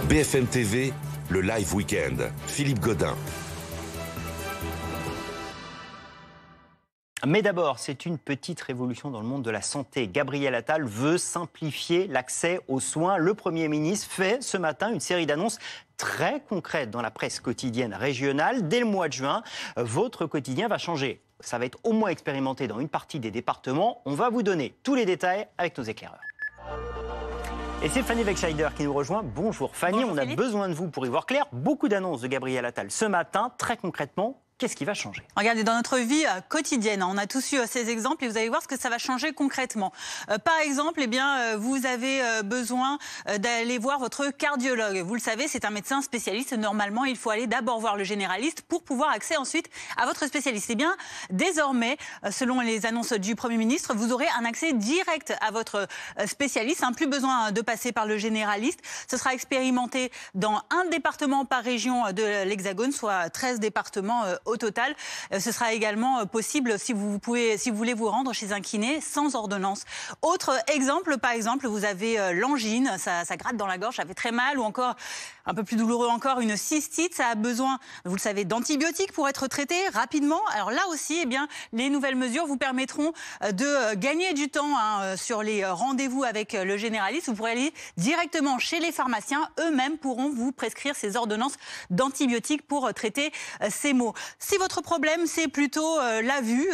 BFM TV, le Live Weekend. Philippe Godin. Mais d'abord, c'est une petite révolution dans le monde de la santé. Gabriel Attal veut simplifier l'accès aux soins. Le Premier ministre fait ce matin une série d'annonces très concrètes dans la presse quotidienne régionale. Dès le mois de juin, votre quotidien va changer. Ça va être au moins expérimenté dans une partie des départements. On va vous donner tous les détails avec nos éclaireurs. Et c'est Fanny Wegscheider qui nous rejoint. Bonjour Fanny, Bonjour, on a Philippe. besoin de vous pour y voir clair. Beaucoup d'annonces de Gabriel Attal ce matin. Très concrètement, qu'est-ce qui va changer ? Regardez, dans notre vie quotidienne, on a tous eu ces exemples et vous allez voir ce que ça va changer concrètement. Par exemple, vous avez besoin d'aller voir votre cardiologue. Vous le savez, c'est un médecin spécialiste. Normalement, il faut aller d'abord voir le généraliste pour pouvoir accéder ensuite à votre spécialiste. Eh bien, désormais, selon les annonces du Premier ministre, vous aurez un accès direct à votre spécialiste. Plus besoin de passer par le généraliste. Ce sera expérimenté dans un département par région de l'Hexagone, soit 13 départements au total. Ce sera également possible si vous voulez vous rendre chez un kiné sans ordonnance. Autre exemple, par exemple, vous avez l'angine, ça gratte dans la gorge, ça fait très mal, ou encore, un peu plus douloureux encore, une cystite, ça a besoin, vous le savez, d'antibiotiques pour être traité rapidement. Alors là aussi, les nouvelles mesures vous permettront de gagner du temps sur les rendez-vous avec le généraliste. Vous pourrez aller directement chez les pharmaciens, eux-mêmes pourront vous prescrire ces ordonnances d'antibiotiques pour traiter ces maux. Si votre problème, c'est plutôt la vue,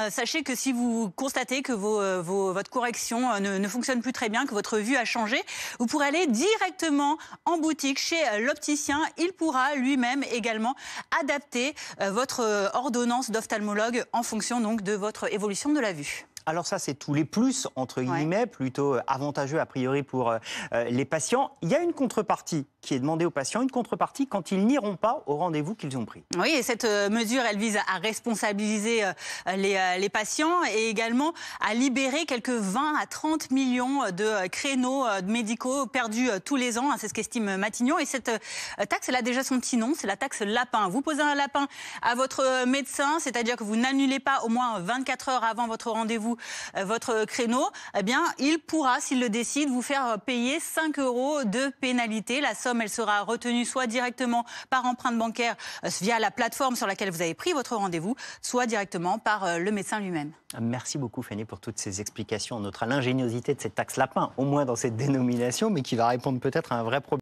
sachez que si vous constatez que votre correction ne fonctionne plus très bien, que votre vue a changé, vous pourrez aller directement en boutique chez l'opticien. Il pourra lui-même également adapter votre ordonnance d'ophtalmologue en fonction donc de votre évolution de la vue. Alors ça, c'est tous les plus, entre guillemets, plutôt avantageux a priori pour les patients. Il y a une contrepartie qui est demandée aux patients, une contrepartie quand ils n'iront pas au rendez-vous qu'ils ont pris. Oui, et cette mesure, elle vise à responsabiliser les patients et également à libérer quelques 20 à 30 millions de créneaux médicaux perdus tous les ans. C'est ce qu'estime Matignon. Et cette taxe, elle a déjà son petit nom, c'est la taxe lapin. Vous posez un lapin à votre médecin, c'est-à-dire que vous n'annulez pas au moins 24 heures avant votre rendez-vous votre créneau, il pourra, s'il le décide, vous faire payer 5 € de pénalité. La somme, elle sera retenue soit directement par empreinte bancaire via la plateforme sur laquelle vous avez pris votre rendez-vous, soit directement par le médecin lui-même. Merci beaucoup Fanny pour toutes ces explications. On notera l'ingéniosité de cette taxe lapin, au moins dans cette dénomination, mais qui va répondre peut-être à un vrai problème.